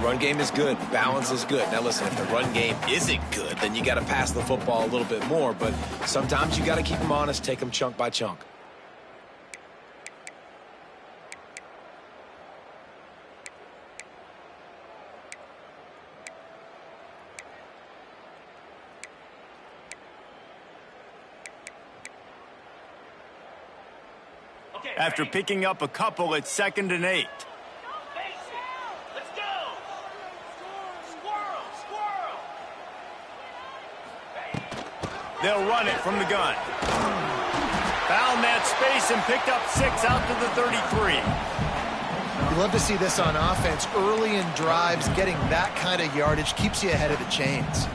Run game is good. Balance is good. Now, listen, if the run game isn't good, then you got to pass the football a little bit more. But sometimes you got to keep them honest, take them chunk by chunk. After picking up a couple, it's 2nd and 8. Let's go! Squirrel! They'll run it from the gun. Found that space and picked up 6 out to the 33. You love to see this on offense. Early in drives, getting that kind of yardage keeps you ahead of the chains.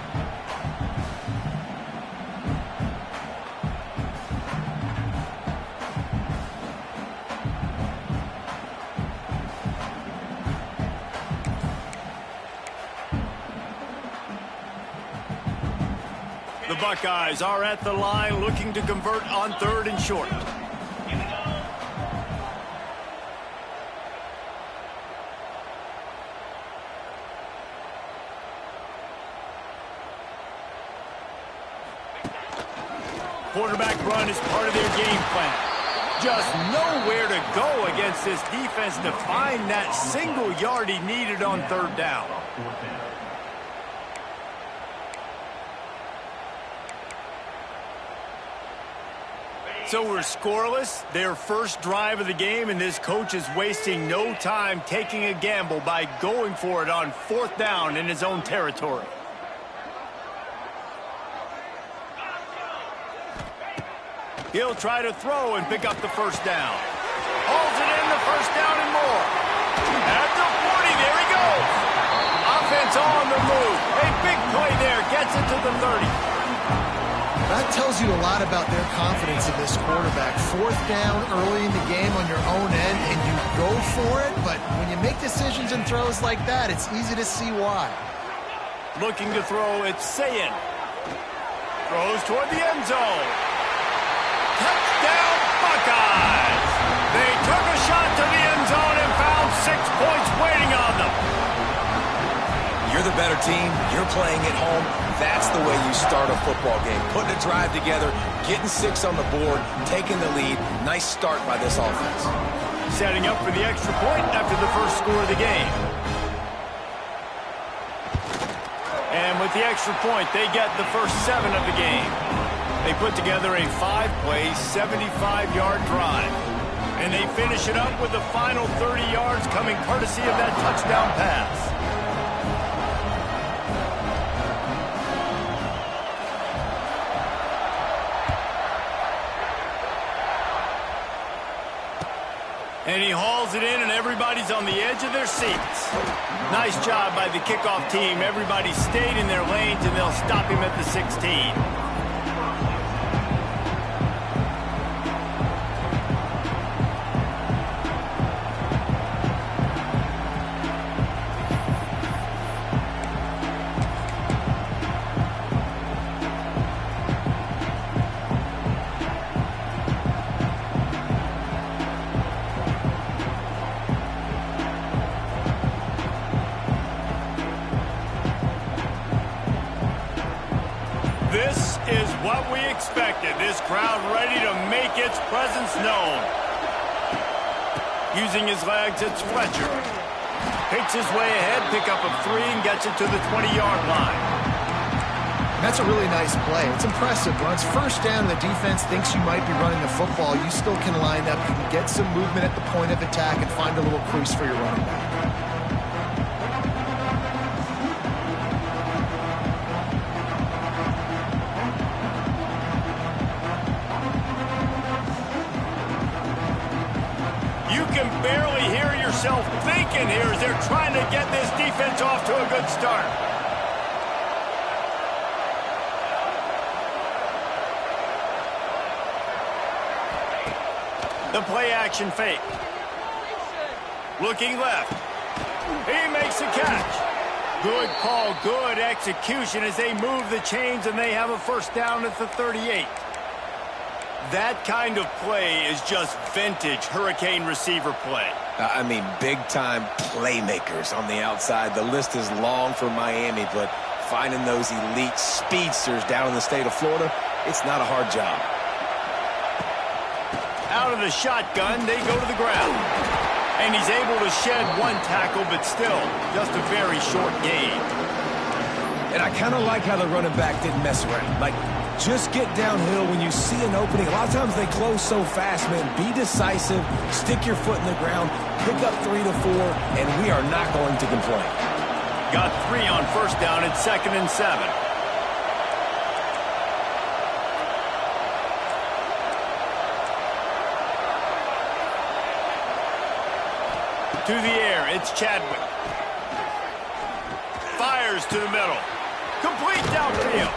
The Buckeyes are at the line looking to convert on 3rd and short. Quarterback run is part of their game plan. Just nowhere to go against this defense to find that single yard he needed on 3rd down. So we're scoreless, their first drive of the game, and this coach is wasting no time taking a gamble by going for it on 4th down in his own territory. He'll try to throw and pick up the 1st down. Holds it in, the 1st down and more. At the 40, there he goes. Offense on the move. A big play there, gets it to the 30. That tells you a lot about their confidence in this quarterback. 4th down early in the game on your own end, and you go for it, but when you make decisions and throws like that, it's easy to see why. Looking to throw, it's Sayin. Throws toward the end zone. Touchdown, Buckeyes! They took a shot to the end zone and found 6 points waiting on them. You're the better team. You're playing at home. That's the way you start a football game. Putting a drive together, getting 6 on the board, taking the lead. Nice start by this offense. Setting up for the extra point after the first score of the game. And with the extra point, they get the first 7 of the game. They put together a 5-play, 75-yard drive. And they finish it up with the final 30 yards coming courtesy of that touchdown pass. And he hauls it in, and everybody's on the edge of their seats. Nice job by the kickoff team. Everybody stayed in their lanes, and they'll stop him at the 16. This is what we expected. This crowd ready to make its presence known. Using his legs, it's Fletcher. Picks his way ahead, pick up of 3, and gets it to the 20-yard line. That's a really nice play. It's impressive. When it's 1st down and the defense thinks you might be running the football, you still can line up. You can get some movement at the point of attack and find a little crease for your running back. Barely hear yourself thinking here as they're trying to get this defense off to a good start. The play action fake. Looking left. He makes a catch. Good call, good execution as they move the chains and they have a 1st down at the 38. That kind of play is just vintage Hurricane receiver play. I mean, big-time playmakers on the outside. The list is long for Miami, but finding those elite speedsters down in the state of Florida, it's not a hard job. Out of the shotgun, they go to the ground. And he's able to shed one tackle, but still, just a very short gain. And I kind of like how the running back didn't mess around. Like, just get downhill when you see an opening. A lot of times they close so fast, man. Be decisive, stick your foot in the ground, pick up 3 to 4, and we are not going to complain. Got 3 on first down at 2nd and 7. To the air, it's Chadwick. Fires to the middle. Complete downfield.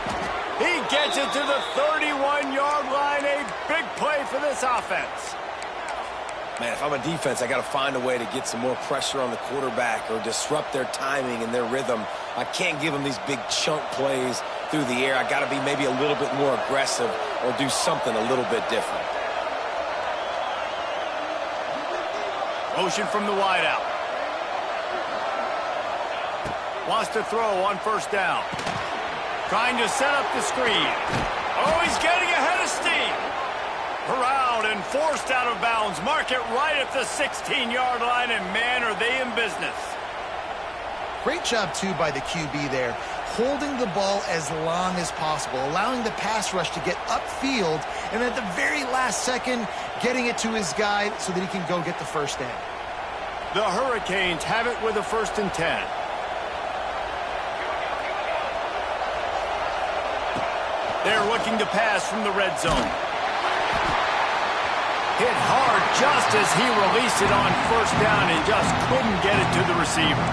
He gets it to the 31-yard line. A big play for this offense. Man, if I'm a defense, I got to find a way to get some more pressure on the quarterback or disrupt their timing and their rhythm. I can't give them these big chunk plays through the air. I got to be maybe a little bit more aggressive or do something a little bit different. Motion from the wideout. Wants to throw on first down. Trying to set up the screen. Oh, he's getting ahead of steam. Corralled and forced out of bounds. Mark it right at the 16-yard line, and man, are they in business. Great job, too, by the QB there. Holding the ball as long as possible, allowing the pass rush to get upfield, and at the very last second, getting it to his guy so that he can go get the first down. The Hurricanes have it with a 1st and 10. They're looking to pass from the red zone. Hit hard just as he released it on first down and just couldn't get it to the receiver.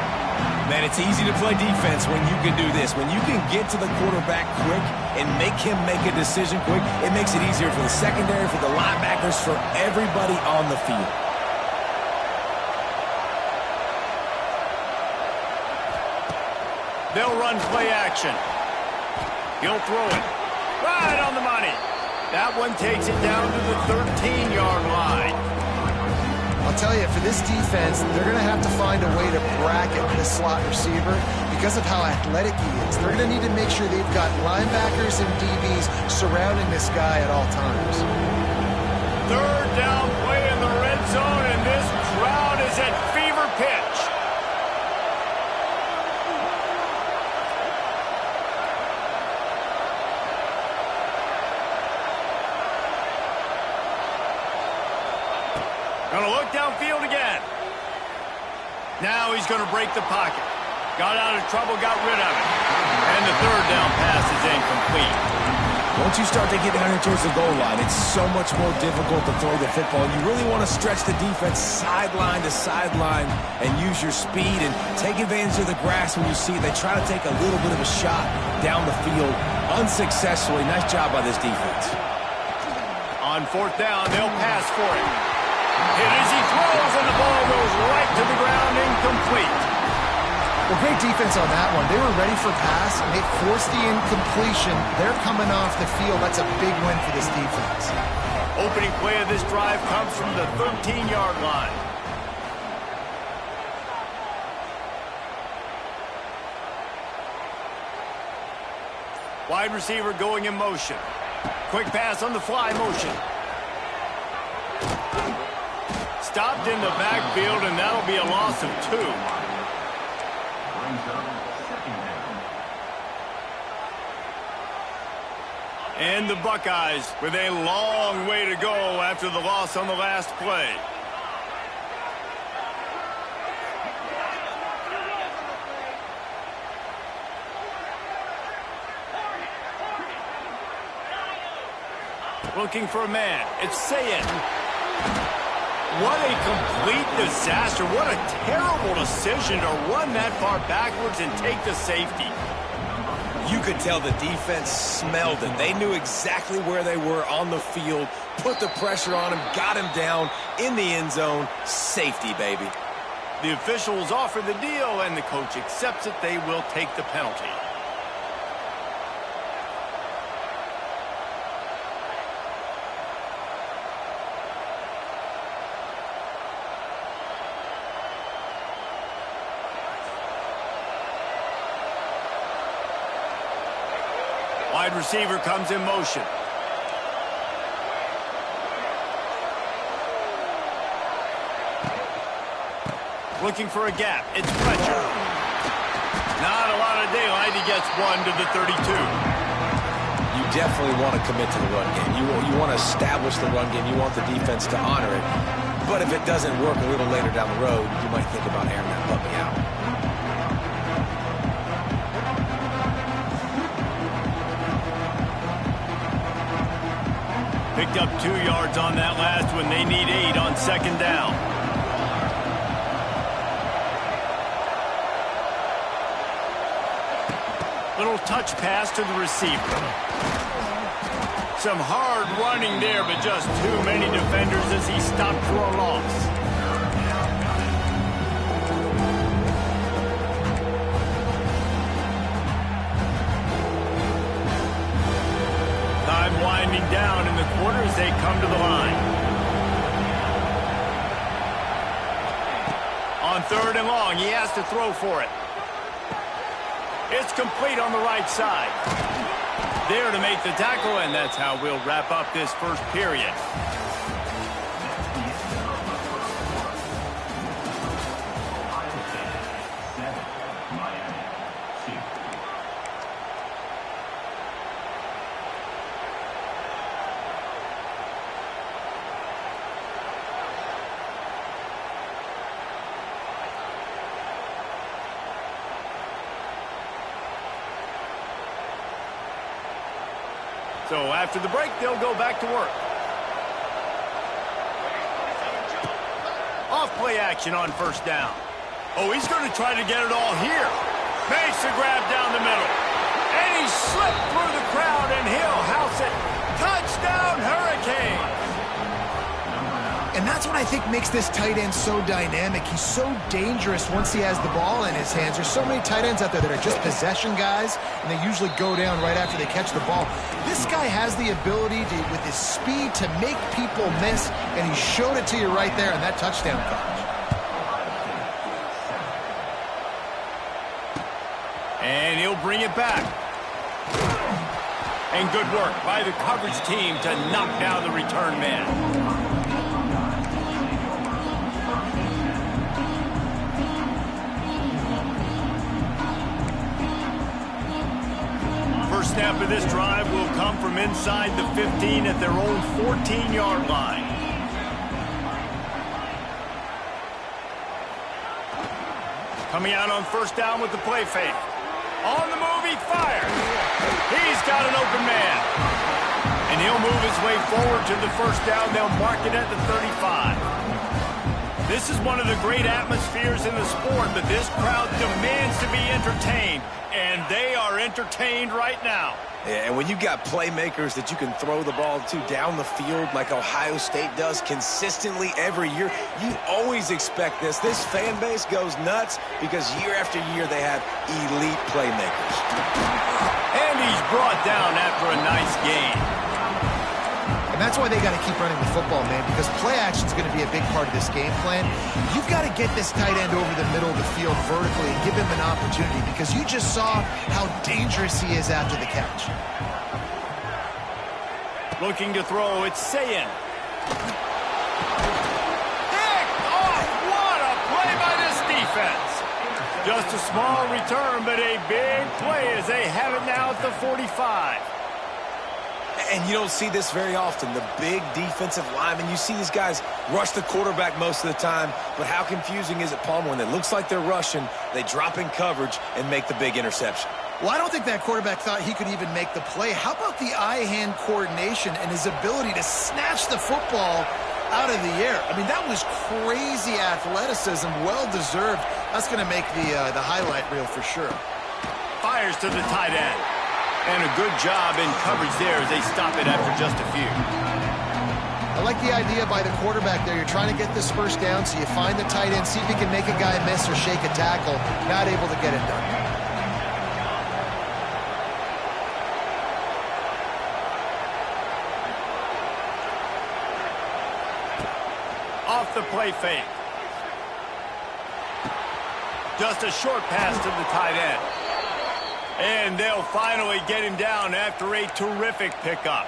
Man, it's easy to play defense when you can do this. When you can get to the quarterback quick and make him make a decision quick, it makes it easier for the secondary, for the linebackers, for everybody on the field. They'll run play action. He'll throw it. Right on the money. That one takes it down to the 13-yard line. I'll tell you, for this defense, they're going to have to find a way to bracket this slot receiver because of how athletic he is. They're going to need to make sure they've got linebackers and DBs surrounding this guy at all times. 3rd down play in the red zone, and this crowd is at fever pitch. Going to look downfield again. Now he's going to break the pocket. Got out of trouble, got rid of it. And the 3rd down pass is incomplete. Once you start to get down here towards the goal line, it's so much more difficult to throw the football. You really want to stretch the defense sideline to sideline and use your speed and take advantage of the grass when you see it. They try to take a little bit of a shot down the field unsuccessfully. Nice job by this defense. On 4th down, they'll pass for it. Hit as he throws, and the ball goes right to the ground, incomplete. Well, great defense on that one. They were ready for pass, and they forced the incompletion. They're coming off the field. That's a big win for this defense. Opening play of this drive comes from the 13-yard line. Wide receiver going in motion. Quick pass on the fly motion. Stopped in the backfield, and that'll be a loss of 2. And the Buckeyes with a long way to go after the loss on the last play. Looking for a man. It's Sayin. What a complete disaster. What a terrible decision to run that far backwards and take the safety. You could tell the defense smelled it. They knew exactly where they were on the field, put the pressure on him, got him down in the end zone. Safety, baby. The officials offer the deal, and the coach accepts it. They will take the penalty. Wide receiver comes in motion. Looking for a gap. It's Fletcher. Not a lot of daylight. He gets one to the 32. You definitely want to commit to the run game. You want to establish the run game. You want the defense to honor it. But if it doesn't work a little later down the road, you might think about airing that puppy out. Picked up 2 yards on that last one. They need 8 on second down. Little touch pass to the receiver. Some hard running there, but just too many defenders as he stopped for a loss. Time winding down in the quarter as they come to the line. On 3rd and long, he has to throw for it. It's complete on the right side. There to make the tackle, and that's how we'll wrap up this first period. So after the break, they'll go back to work. Off play action on 1st down. Oh, he's going to try to get it all here. Makes the grab down the middle. And he slipped through the crowd, and he'll house it. Touchdown, Hurricanes! And that's what I think makes this tight end so dynamic. He's so dangerous once he has the ball in his hands. There's so many tight ends out there that are just possession guys, and they usually go down right after they catch the ball. This guy has the ability to, with his speed, to make people miss, and he showed it to you right there in that touchdown catch. And he'll bring it back. And good work by the coverage team to knock down the return man. First snap of this drive will come from inside the 15 at their own 14-yard line. Coming out on 1st down with the play fake. On the move, he fires. He's got an open man. And he'll move his way forward to the 1st down. They'll mark it at the 35. This is one of the great atmospheres in the sport, but this crowd demands to be entertained, and they are entertained right now. Yeah, and when you got playmakers that you can throw the ball to down the field like Ohio State does consistently every year, you always expect this. This fan base goes nuts because year after year they have elite playmakers. And he's brought down after a nice game. And that's why they got to keep running the football, man, because play action is going to be a big part of this game plan. You've got to get this tight end over the middle of the field vertically and give him an opportunity, because you just saw how dangerous he is after the catch. Looking to throw, it's Sayin. Picked off! What a play by this defense! Just a small return, but a big play as they have it now at the 45. And you don't see this very often, the big defensive linemen. You see these guys rush the quarterback most of the time, but how confusing is it, Palmer, when it looks like they're rushing, they drop in coverage and make the big interception? Well, I don't think that quarterback thought he could even make the play. How about the eye-hand coordination and his ability to snatch the football out of the air? I mean, that was crazy athleticism, well-deserved. That's going to make the highlight reel for sure. Fires to the tight end. And a good job in coverage there as they stop it after just a few. I like the idea by the quarterback there. You're trying to get this 1st down, so you find the tight end, see if he can make a guy miss or shake a tackle. Not able to get it done. Off the play fake. Just a short pass to the tight end. And they'll finally get him down after a terrific pickup.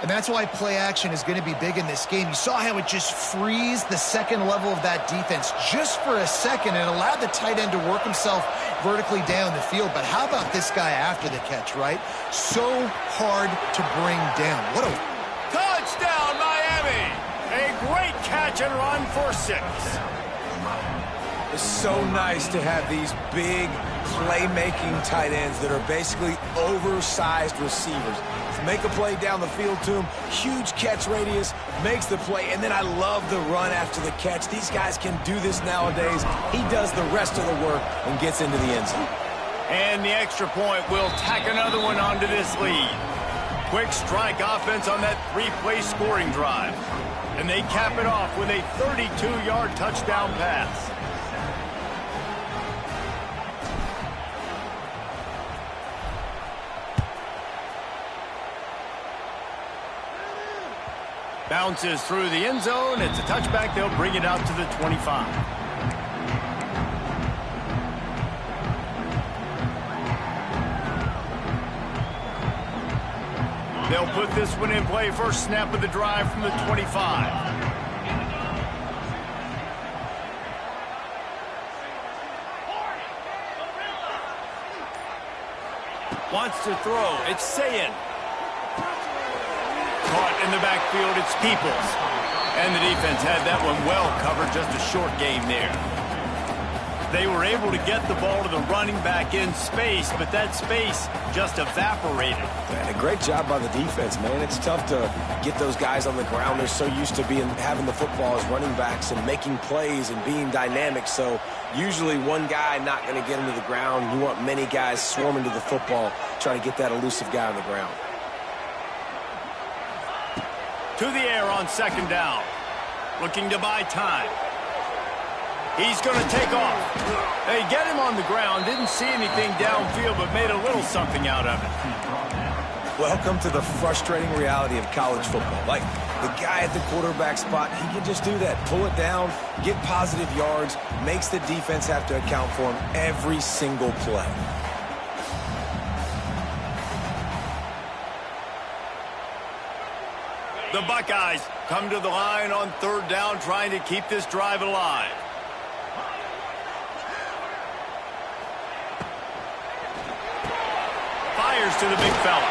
And that's why play action is going to be big in this game. You saw how it just frees the second level of that defense just for a second and allowed the tight end to work himself vertically down the field. But how about this guy after the catch, right? So hard to bring down. What a... Touchdown, Miami! A great catch and run for 6. It's so nice to have these big playmaking tight ends that are basically oversized receivers. Make a play down the field to him, huge catch radius, makes the play, and then I love the run after the catch. These guys can do this nowadays. He does the rest of the work and gets into the end zone. And the extra point will tack another one onto this lead. Quick strike offense on that 3-play scoring drive. And they cap it off with a 32-yard touchdown pass. Bounces through the end zone. It's a touchback. They'll bring it out to the 25. They'll put this one in play. First snap of the drive from the 25. Wants to throw. It's Sayin. Caught in the backfield, it's Peoples. And the defense had that one well covered, just a short game there. They were able to get the ball to the running back in space, but that space just evaporated. And a great job by the defense, man. It's tough to get those guys on the ground. They're so used to having the football as running backs and making plays and being dynamic. So usually one guy not going to get into the ground. You want many guys swarming to the football, trying to get that elusive guy on the ground. To the air on second down. Looking to buy time. He's going to take off. They get him on the ground. Didn't see anything downfield, but made a little something out of it. Welcome to the frustrating reality of college football. Like, the guy at the quarterback spot, he can just do that. Pull it down, get positive yards, makes the defense have to account for him every single play. The Buckeyes come to the line on third down, trying to keep this drive alive. Fires to the big fella.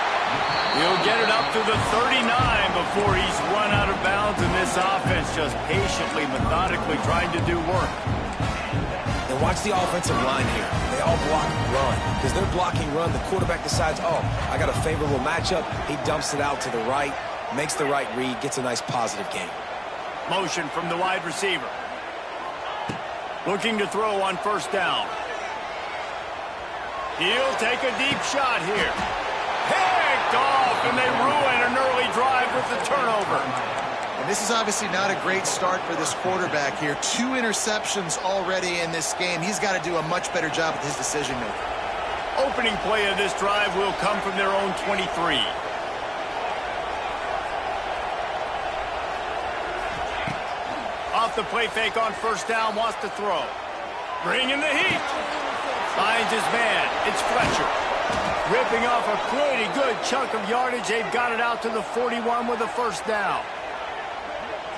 He'll get it up to the 39 before he's run out of bounds, and this offense just patiently, methodically trying to do work. And watch the offensive line here. They all block run. Because they're blocking run, the quarterback decides, oh, I got a favorable matchup. He dumps it out to the right. Makes the right read, gets a nice positive gain. Motion from the wide receiver. Looking to throw on first down. He'll take a deep shot here. Picked off, and they ruin an early drive with the turnover. And this is obviously not a great start for this quarterback here. 2 interceptions already in this game. He's got to do a much better job with his decision-making. Opening play of this drive will come from their own 23. Off the play fake on first down, wants to throw. Bringing the heat. Finds his man. It's Fletcher. Ripping off a pretty good chunk of yardage. They've got it out to the 41 with a first down.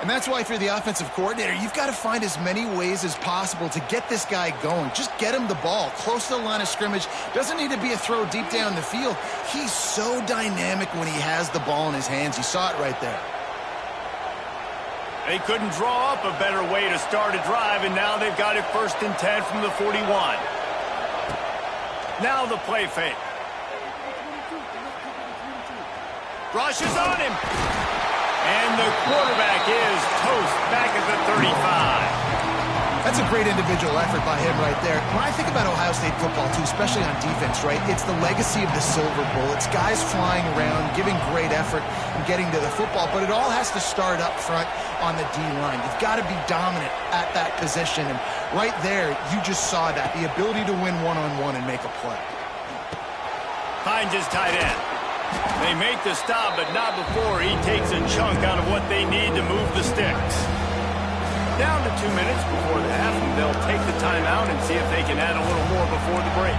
And that's why if you're the offensive coordinator, you've got to find as many ways as possible to get this guy going. Just get him the ball close to the line of scrimmage. Doesn't need to be a throw deep down the field. He's so dynamic when he has the ball in his hands. You saw it right there. They couldn't draw up a better way to start a drive, and now they've got it 1st and 10 from the 41. Now the play fake. Rushes on him. And the quarterback is toast back at the 35. That's a great individual effort by him right there. When I think about Ohio State football, too, especially on defense, right, it's the legacy of the Silver Bowl. It's guys flying around, giving great effort, and getting to the football. But it all has to start up front on the D-line. You've got to be dominant at that position. And right there, you just saw that, the ability to win one-on-one and make a play. Finds his tight end. They make the stop, but not before he takes a chunk out of what they need to move the sticks. Down to 2 minutes before the half, and they'll take the timeout and see if they can add a little more before the break.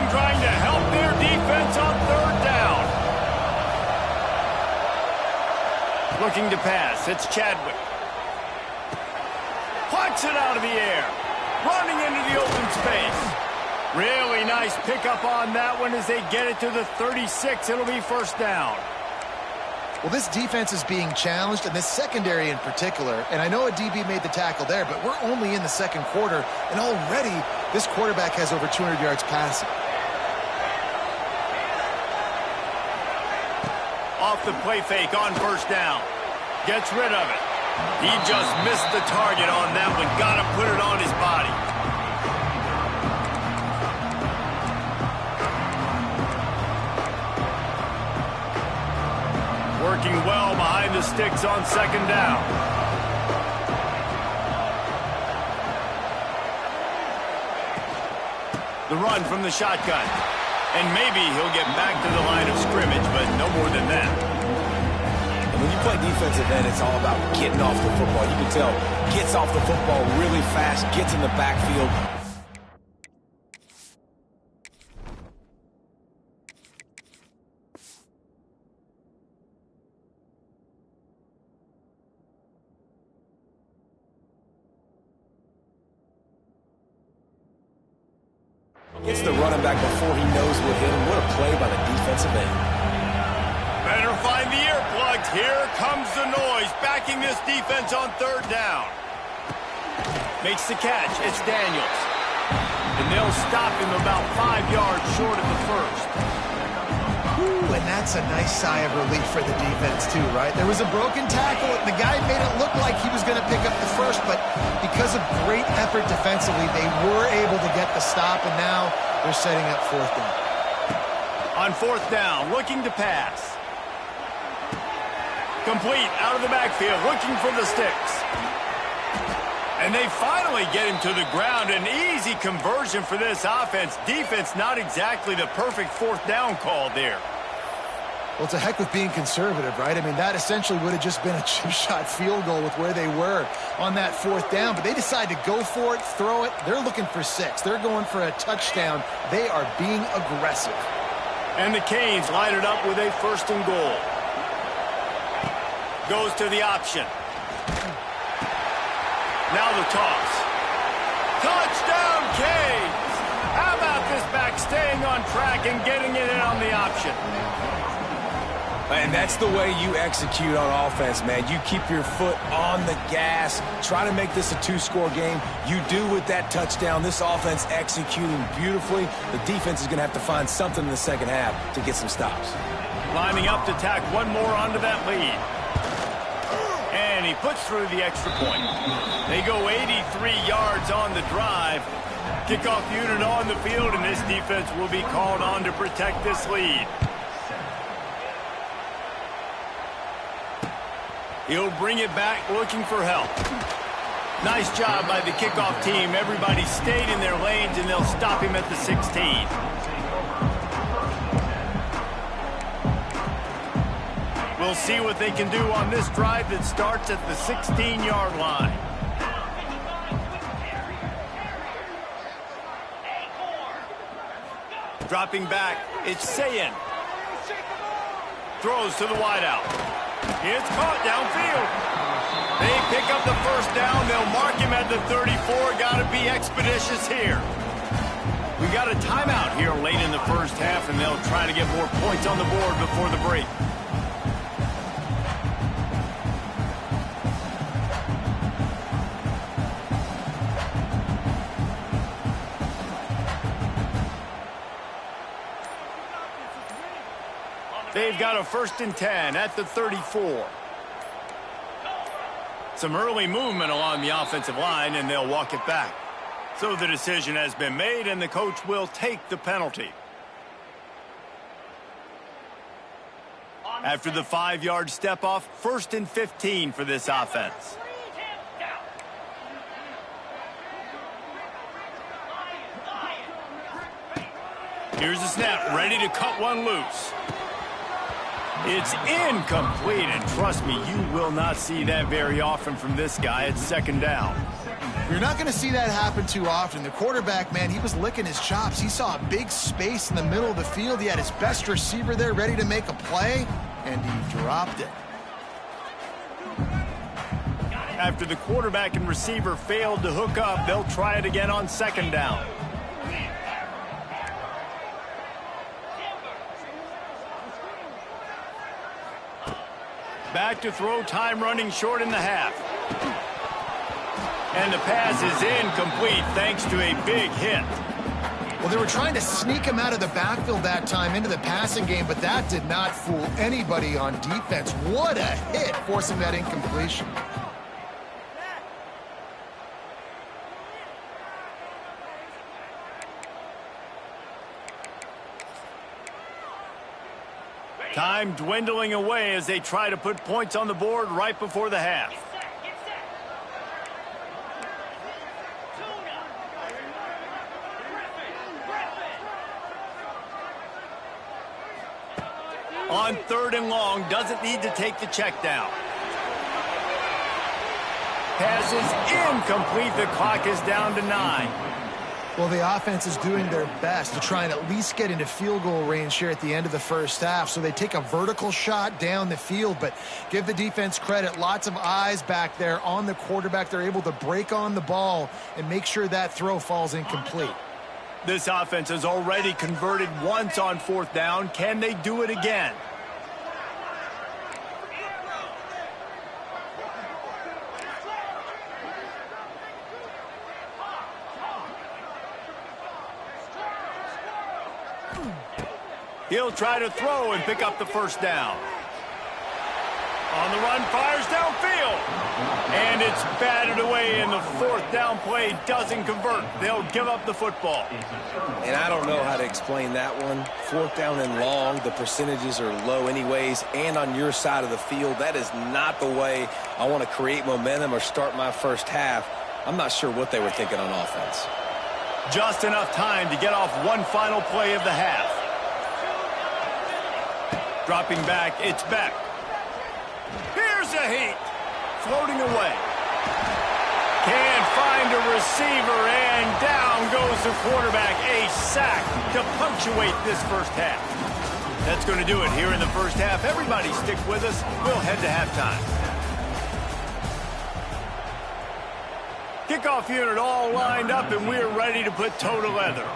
team trying to help their defense on third down. Looking to pass. It's Chadwick. Plucks it out of the air. Running into the open space. Really nice pickup on that one as they get it to the 36. It'll be first down. Well, this defense is being challenged, and this secondary in particular. And I know a DB made the tackle there, but we're only in the second quarter, and already this quarterback has over 200 yards passing. Off the play fake on first down. Gets rid of it. He just missed the target on that one. Got to put it on his body. Working well behind the sticks on second down. The run from the shotgun. And maybe he'll get back to the line of scrimmage, but no more than that. And when you play defensive end, it's all about getting off the football. You can tell, gets off the football really fast, gets in the backfield. Gets the running back before he knows what hit him. What a play by the defensive end. Better find the earplugs. Here comes the noise, backing this defense on third down. Makes the catch. It's Daniels. And they'll stop him about 5 yards short of the first. Ooh, and that's a nice sigh of relief for the defense too, right? There was a broken tackle, and the guy made it look like he was going to pick up the first, but because of great effort defensively, they were able to get the stop, and now they're setting up fourth down. On fourth down, looking to pass. Complete out of the backfield, looking for the sticks. And they finally get him to the ground. An easy conversion for this offense. Defense, not exactly the perfect fourth down call there. Well, it's a heck with being conservative, right? I mean, that essentially would have just been a chip-shot field goal with where they were on that fourth down. But they decide to go for it, throw it. They're looking for 6. They're going for a touchdown. They are being aggressive. And the Canes line it up with a first and goal. Goes to the option. Now the toss. Touchdown, Canes! How about this back staying on track and getting it in on the option? And that's the way you execute on offense, man. You keep your foot on the gas. Try to make this a 2-score game. You do with that touchdown. This offense executing beautifully. The defense is going to have to find something in the second half to get some stops. Lining up to tack one more onto that lead. And he puts through the extra point. They go 83 yards on the drive. Kickoff unit on the field, and this defense will be called on to protect this lead. He'll bring it back looking for help. Nice job by the kickoff team. Everybody stayed in their lanes, and they'll stop him at the 16. We'll see what they can do on this drive that starts at the 16-yard line. Dropping back, it's Sayin. Throws to the wideout. It's caught downfield. They pick up the first down. They'll mark him at the 34. Got to be expeditious here. We got a timeout here late in the first half, and they'll try to get more points on the board before the break. They've got a 1st and 10 at the 34. Some early movement along the offensive line, and they'll walk it back. So the decision has been made, and the coach will take the penalty. After the 5-yard step off, 1st and 15 for this offense. Here's the snap, ready to cut one loose. It's incomplete, and trust me, you will not see that very often from this guy at 2nd down. You're not going to see that happen too often. The quarterback, man, he was licking his chops. He saw a big space in the middle of the field. He had his best receiver there ready to make a play, and he dropped it. After the quarterback and receiver failed to hook up, they'll try it again on second down. Back to throw, time running short in the half. And the pass is incomplete thanks to a big hit. Well, they were trying to sneak him out of the backfield that time into the passing game, but that did not fool anybody on defense. What a hit, forcing that incompletion. Time dwindling away as they try to put points on the board right before the half. On third and long, doesn't need to take the check down. Pass is incomplete. The clock is down to 9. Well, the offense is doing their best to try and at least get into field goal range here at the end of the first half. So they take a vertical shot down the field, but give the defense credit. Lots of eyes back there on the quarterback. They're able to break on the ball and make sure that throw falls incomplete. This offense has already converted once on fourth down. Can they do it again? He'll try to throw and pick up the first down. On the run, fires downfield. And it's batted away, and the fourth down play doesn't convert. They'll give up the football. And I don't know how to explain that one. Fourth down and long, the percentages are low anyways, and on your side of the field, that is not the way I want to create momentum or start my first half. I'm not sure what they were thinking on offense. Just enough time to get off one final play of the half. Dropping back, it's Beck. Here's a heat. Floating away. Can't find a receiver, and down goes the quarterback. A sack to punctuate this first half. That's going to do it here in the first half. Everybody stick with us. We'll head to halftime. Kickoff unit all lined up, and we're ready to put toe to leather.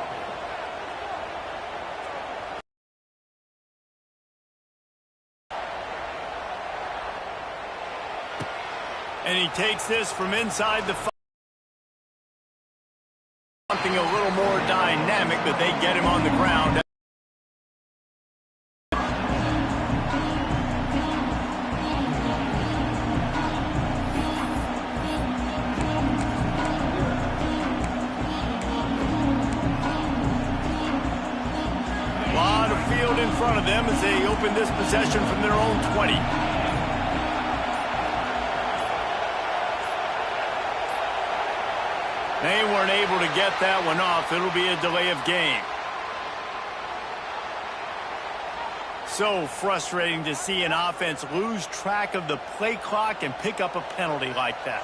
And he takes this from inside the 5. Something a little more dynamic, but they get him on the ground. A lot of field in front of them as they open this possession from their own 20. They weren't able to get that one off. It'll be a delay of game. So frustrating to see an offense lose track of the play clock and pick up a penalty like that.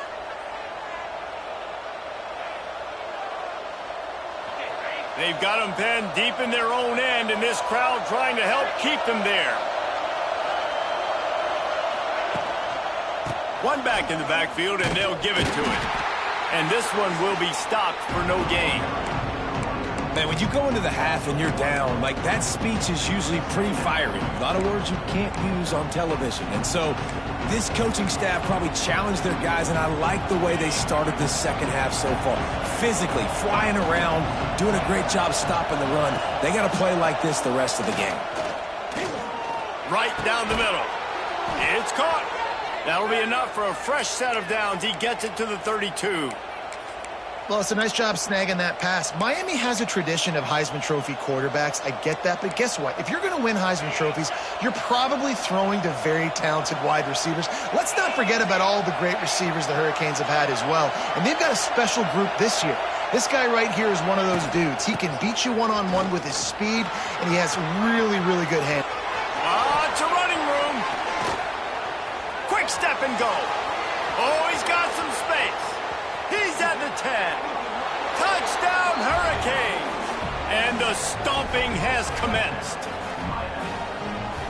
They've got them penned deep in their own end, and this crowd trying to help keep them there. One back in the backfield, and they'll give it to it. And this one will be stopped for no gain. Man, when you go into the half and you're down, like, that speech is usually pretty fiery. A lot of words you can't use on television. And so this coaching staff probably challenged their guys, and I like the way they started this second half so far. Physically, flying around, doing a great job stopping the run. They got to play like this the rest of the game. Right down the middle. It's caught. That'll be enough for a fresh set of downs. He gets it to the 32. Well, it's a nice job snagging that pass. Miami has a tradition of Heisman Trophy quarterbacks. I get that, but guess what? If you're going to win Heisman Trophies, you're probably throwing to very talented wide receivers. Let's not forget about all the great receivers the Hurricanes have had as well. And they've got a special group this year. This guy right here is one of those dudes. He can beat you one-on-one with his speed, and he has really, really good hands. It's a running room. Quick step and go. Oh, he's got some space. He's at the 10. Touchdown, Hurricanes! And the stomping has commenced.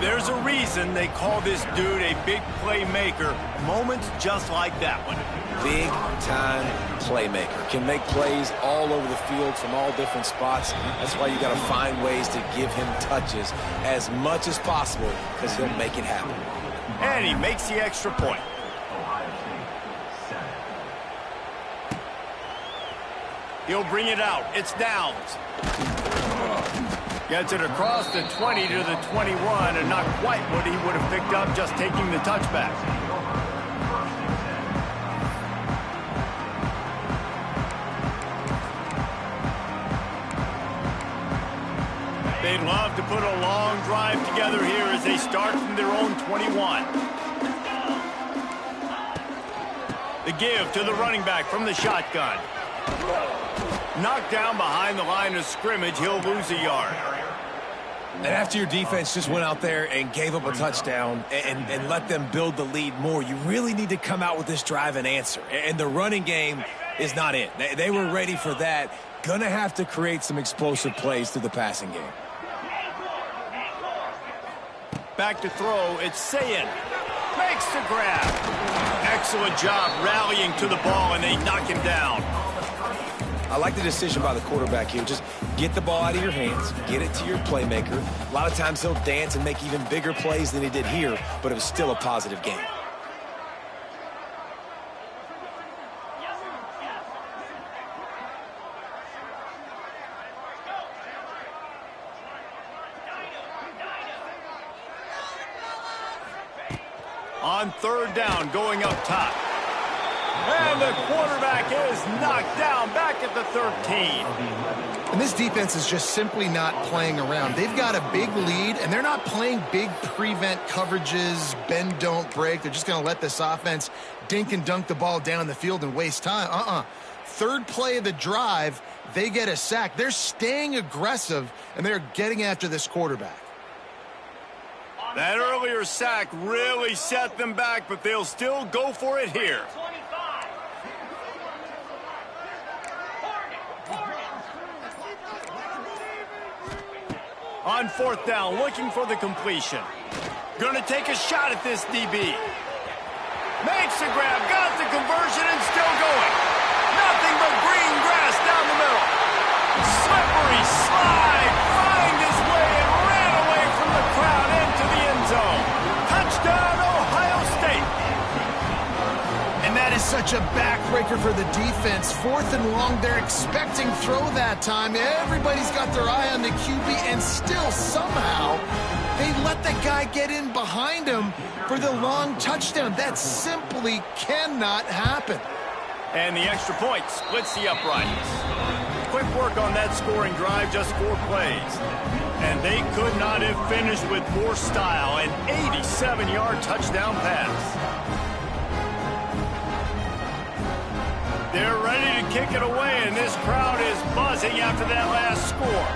There's a reason they call this dude a big playmaker. Moments just like that one. Big-time playmaker. Can make plays all over the field from all different spots. That's why you got to find ways to give him touches as much as possible because he'll make it happen. And he makes the extra point. He'll bring it out. It's downs. Gets it across the 20 to the 21, and not quite what he would have picked up just taking the touchback. They'd love to put a long drive together here as they start from their own 21. The give to the running back from the shotgun. Knocked down behind the line of scrimmage, he'll lose a yard. And after your defense just went out there and gave up a touchdown and let them build the lead more, you really need to come out with this drive and answer. And the running game is not it. They were ready for that. Gonna have to create some explosive plays through the passing game. Back to throw, it's Sayin. Makes the grab. Excellent job rallying to the ball, and they knock him down. I like the decision by the quarterback here. Just get the ball out of your hands, get it to your playmaker. A lot of times he'll dance and make even bigger plays than he did here, but it was still a positive game. On third down, going up top. And the quarterback is knocked down back at the 13. And this defense is just simply not playing around. They've got a big lead, and they're not playing big prevent coverages, bend, don't break. They're just going to let this offense dink and dunk the ball down the field and waste time. Third play of the drive, they get a sack. They're staying aggressive, and they're getting after this quarterback. That earlier sack really set them back, but they'll still go for it here. On fourth down, looking for the completion. Gonna take a shot at this DB. Makes the grab, got the conversion, and still going. Nothing but green grass down the middle. Slippery slide, find his way and ran away from the crowd into the end zone. Touchdown, Ohio State. And that is such a backbreaker for the defense. Fourth and long, they're expecting throw that time. Everybody's got their eye on the QB, and still somehow they let the guy get in behind him for the long touchdown. That simply cannot happen. And the extra point splits the uprights. Quick work on that scoring drive, just 4 plays. And they could not have finished with more style. An 87-yard touchdown pass. They're ready to kick it away, and this crowd is buzzing after that last score.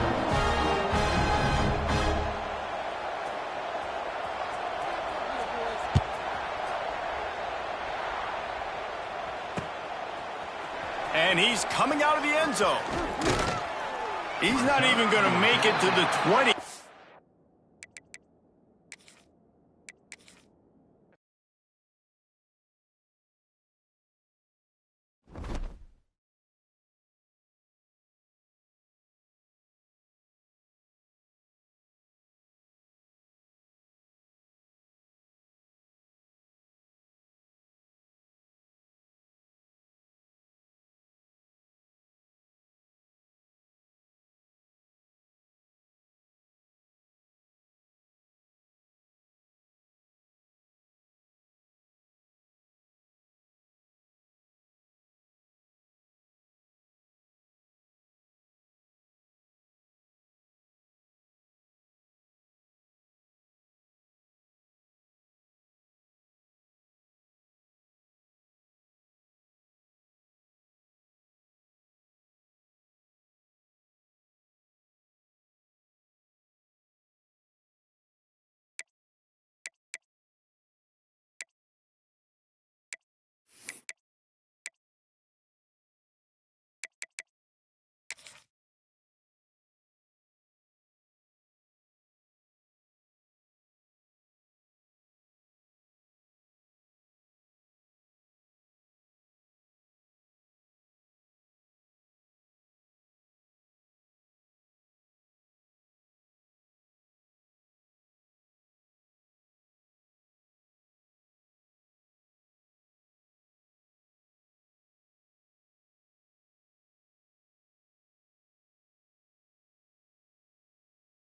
And he's coming out of the end zone. He's not even going to make it to the 20.